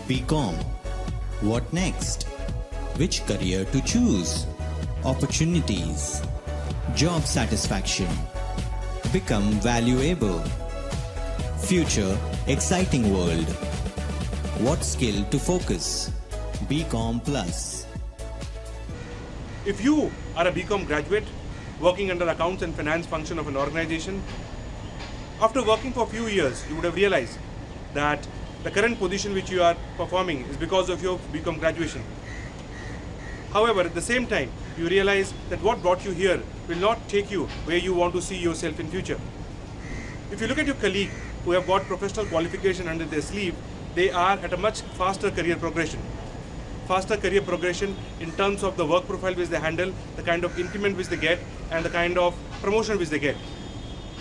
Bcom. What next? Which career to choose? Opportunities. Job satisfaction. Become valuable. Future exciting world. What skill to focus? Bcom Plus. If you are a Bcom graduate working under accounts and finance function of an organization, after working for a few years, you would have realized that the current position which you are performing is because of your Bcom graduation. However, at the same time, you realize that what brought you here will not take you where you want to see yourself in future. If you look at your colleague who have got professional qualification under their sleeve, they are at a much faster career progression. Faster career progression in terms of the work profile which they handle, the kind of increment which they get, and the kind of promotion which they get.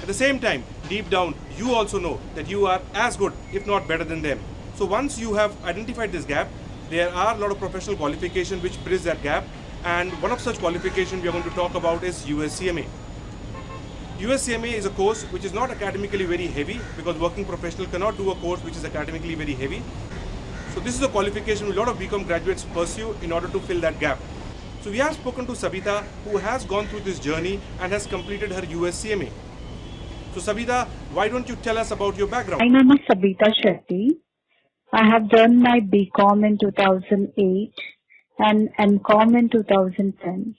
At the same time, deep down, you also know that you are as good, if not better than them. So once you have identified this gap, there are a lot of professional qualifications which bridge that gap, and one of such qualifications we are going to talk about is US-CMA. US-CMA is a course which is not academically very heavy, because working professional cannot do a course which is academically very heavy. So this is a qualification a lot of Bcom graduates pursue in order to fill that gap. So we have spoken to Sabita, who has gone through this journey and has completed her US-CMA. So Sabita, why don't you tell us about your background? My name is Sabita Shetty. I have done my Bcom in 2008 and MCom in 2010.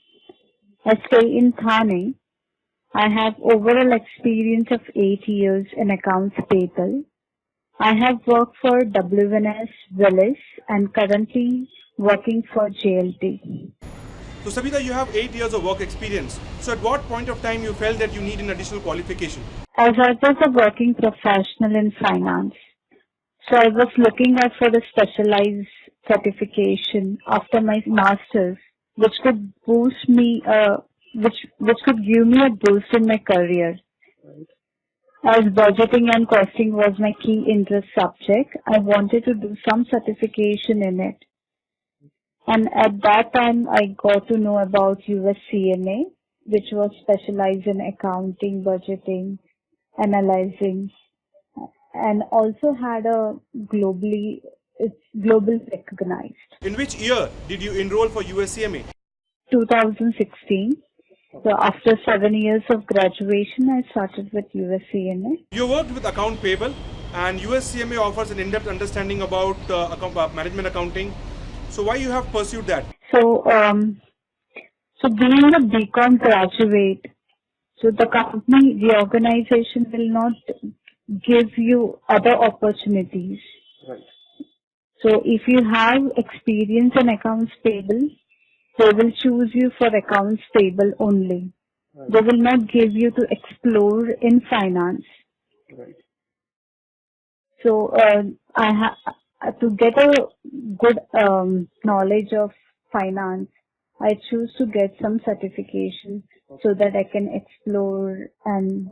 I stay in Thane. I have overall experience of 8 years in accounts payable. I have worked for WNS, Willis, and currently working for JLT. So Sabita, you have 8 years of work experience. So at what point of time you felt that you need an additional qualification? As I was a working professional in finance, so I was looking out for a specialized certification after my master's, which could boost me, which could give me a boost in my career. As budgeting and costing was my key interest subject, I wanted to do some certification in it. And at that time, I got to know about US-CMA, which was specialized in accounting, budgeting, analyzing, and also had it's global recognized. In which year did you enroll for US-CMA? 2016. So after 7 years of graduation, I started with US-CMA. You worked with account payable, and US-CMA offers an in-depth understanding about management accounting. So why you have pursued that? So being a Bcom graduate, so the organization will not give you other opportunities. Right. So if you have experience in accounts payable, they will choose you for accounts payable only. Right. They will not give you to explore in finance. Right. So to get a good knowledge of finance, I choose to get some certification so that I can explore and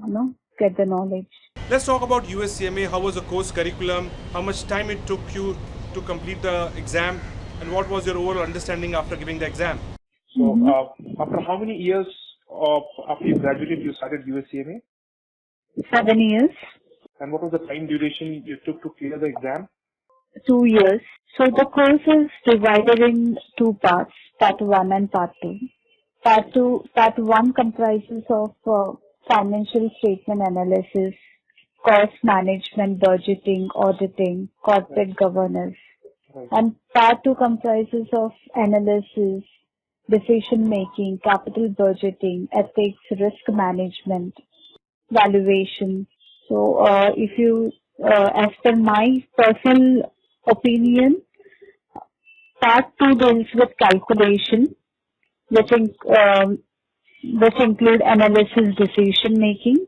get the knowledge. Let's talk about US-CMA. How was the course curriculum? How much time it took you to complete the exam? And what was your overall understanding after giving the exam? So, after how many years after you graduated, you started US-CMA? 7 years. And what was the time duration you took to clear the exam? 2 years. So the course is divided in 2 parts, part 1 and part 2. Part 1 comprises of financial statement analysis, cost management, budgeting, auditing, corporate governance. Right. And part 2 comprises of analysis, decision making, capital budgeting, ethics, risk management, valuation. So if you, as per my personal opinion, part 2 deals with calculation, which include analysis, decision making.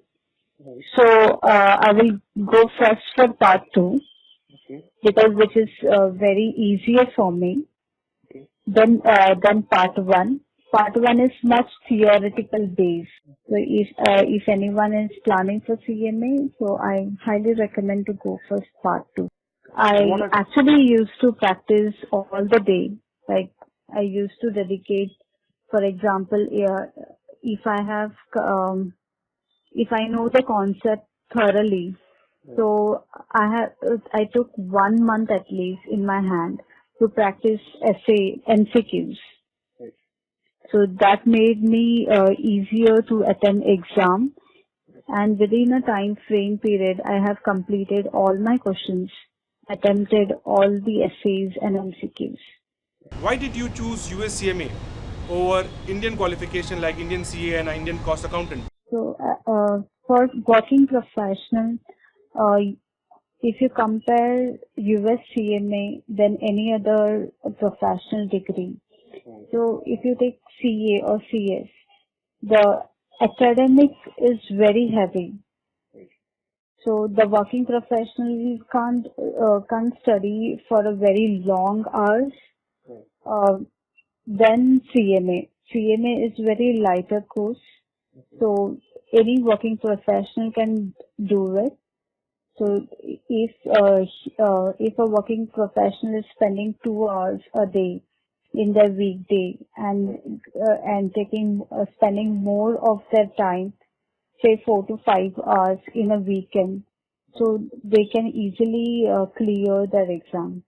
Right. So I will go first for part 2. Okay. Because which is very easier for me Okay. than part 1. Part 1 is much theoretical based. So if anyone is planning for CMA, so I highly recommend to go for part 2. I actually used to practice all the day. Like I used to dedicate, for example, if I know the concept thoroughly, So I took 1 month at least in my hand to practice essay MCQs. Right. So that made me easier to attend exam, and within a time frame period, I have completed all my questions, attempted all the essays and MCQs. Why did you choose US-CMA over Indian qualification like Indian CA and Indian cost accountant? So for working professional, if you compare US-CMA than any other professional degree, so if you take CA or CS, the academic is very heavy. So the working professional can't study for a very long hours. Then CMA. CMA is very lighter course. So any working professional can do it. So if a working professional is spending 2 hours a day in their weekday and spending more of their time, say 4 to 5 hours in a weekend, so they can easily clear their exam.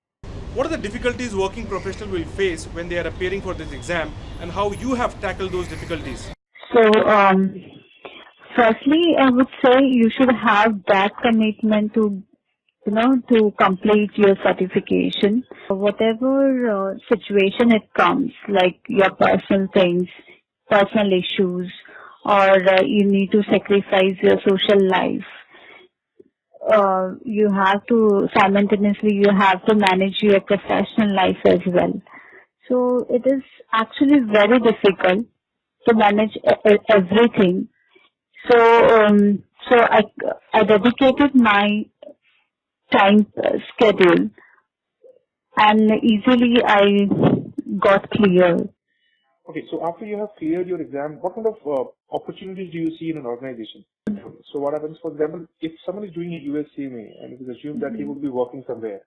What are the difficulties working professionals will face when they are appearing for this exam, and how you have tackled those difficulties? So firstly, I would say you should have that commitment to complete your certification. Whatever situation it comes, like your personal things, personal issues, or you need to sacrifice your social life, you have to manage your professional life as well. So it is actually very difficult to manage everything. So I dedicated my time schedule, and easily I got clear. Okay, so after you have cleared your exam, what kind of opportunities do you see in an organization? So what happens, for example, if someone is doing a US-CMA and it is assumed that he would be working somewhere,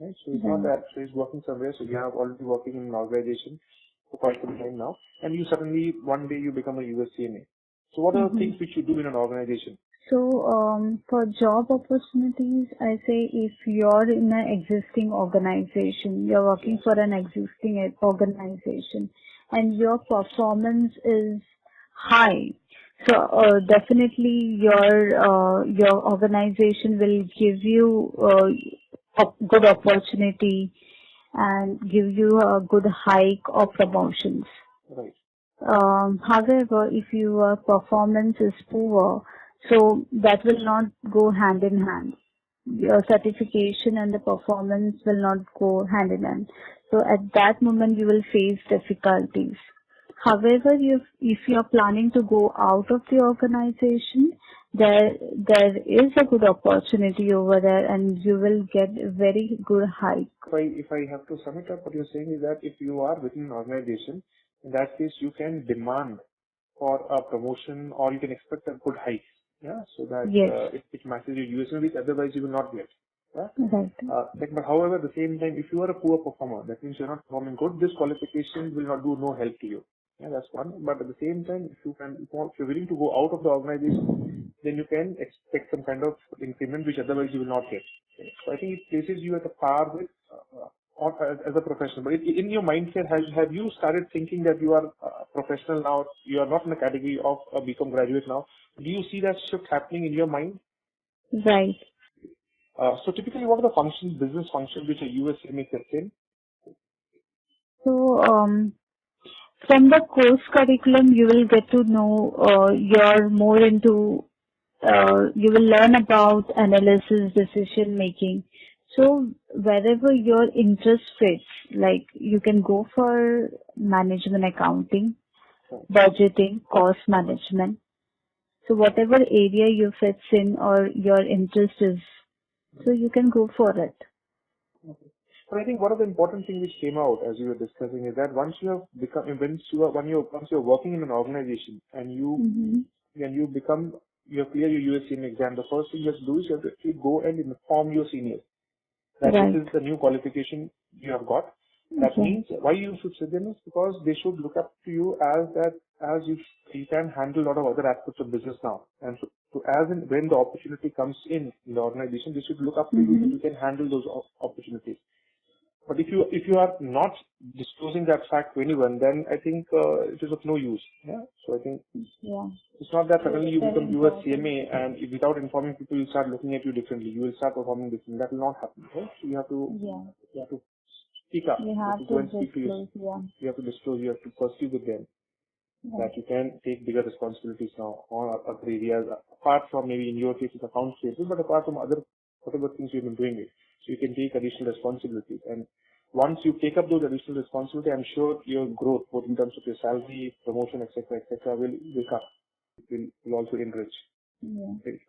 right? So it's not that, so he's working somewhere, so you have already working in an organization for quite some time now, and you suddenly, one day you become a US-CMA. So what are the things which you do in an organization? So for job opportunities, I say if you're in an existing organization, you're working for an existing organization, and your performance is high, so definitely your organization will give you a good opportunity and give you a good hike or promotions. Right. However, if your performance is poor, so that will not go hand in hand. Your certification and the performance will not go hand in hand. So at that moment, you will face difficulties. However, if you are planning to go out of the organization, there is a good opportunity over there, and you will get a very good hike. If I have to sum it up, what you're saying is that if you are within an organization, in that case, you can demand for a promotion, or you can expect a good hike. Yeah, so that it matches your USM, which otherwise you will not get. Yeah? Right. But however, at the same time, if you are a poor performer, that means you're not performing good, this qualification will not do no help to you. Yeah, that's one. But at the same time, if you're willing to go out of the organization, then you can expect some kind of increment which otherwise you will not get. Okay. So I think it places you at a par with as a professional. But in your mindset, have you started thinking that you are a professional now? You are not in the category of a Bcom graduate now. Do you see that shift happening in your mind? Right. So typically, what are the business functions which a US-CMA sets in? So from the course curriculum, you will get to know you're more into. You will learn about analysis, decision making. So wherever your interest fits, like you can go for management accounting, budgeting, cost management. So whatever area you fits in or your interest is, so you can go for it. Okay. But I think one of the important things which came out as you were discussing is that once you are working in an organization and you clear your US-CMA exam, the first thing you have to do is you have to actually go and inform your seniors that this is the new qualification you have got. That means why you should sit them is because they should look up to you as that as you can handle a lot of other aspects of business now. And so as and when the opportunity comes in the organization, they should look up to you that you can handle those opportunities. But if you are not disclosing that fact to anyone, then I think it is of no use. Yeah. So I think it's not that suddenly you become US-CMA and without informing people, you start looking at you differently. You will start performing differently. That will not happen. Right? So you have to speak up. You have to go and speak to disclose, you have to disclose. You have to pursue with them that you can take bigger responsibilities now on other areas apart from maybe in your case it's accounts payable, but apart from other whatever things you've been doing it. So you can take additional responsibilities. And once you take up those additional responsibilities, I'm sure your growth, both in terms of your salary, promotion, etc., will come. It will also enrich.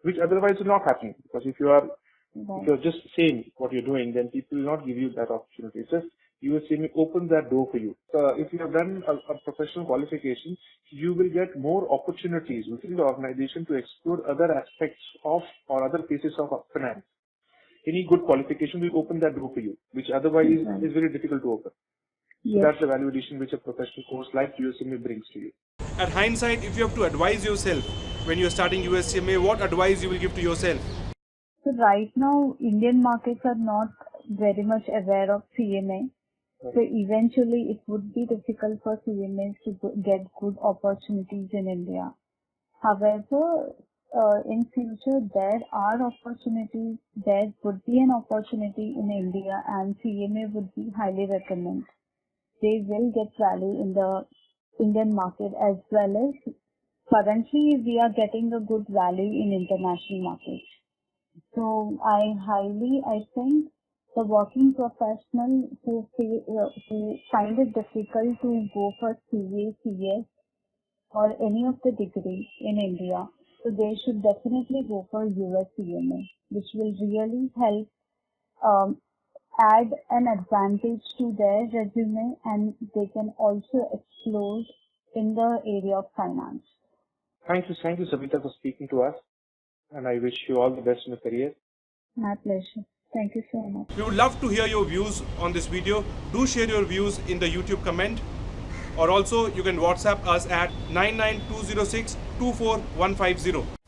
Which otherwise will not happen. Because if you're just saying what you're doing, then people will not give you that opportunity. It's just US-CMA opens that door for you. If you have done a professional qualification, you will get more opportunities within the organization to explore other aspects of or other pieces of finance. Any good qualification will open that door for you, which otherwise is very difficult to open. So that's the value addition which a professional course like US-CMA brings to you. At hindsight, if you have to advise yourself when you're starting US-CMA, what advice you will give to yourself? So right now, Indian markets are not very much aware of CMA. So eventually, it would be difficult for CMAs to get good opportunities in India. However, in future, there are opportunities. There would be an opportunity in India, and CMA would be highly recommended. They will get value in the Indian market as well as currently we are getting a good value in international markets. So I think the working professional who find it difficult to go for CA, CS or any of the degree in India, so they should definitely go for US-CMA, which will really help add an advantage to their resume, and they can also explode in the area of finance. Thank you, Sabita, for speaking to us, and I wish you all the best in your career. My pleasure. Thank you so much. We would love to hear your views on this video. Do share your views in the YouTube comment, or also you can WhatsApp us at 99206 24150.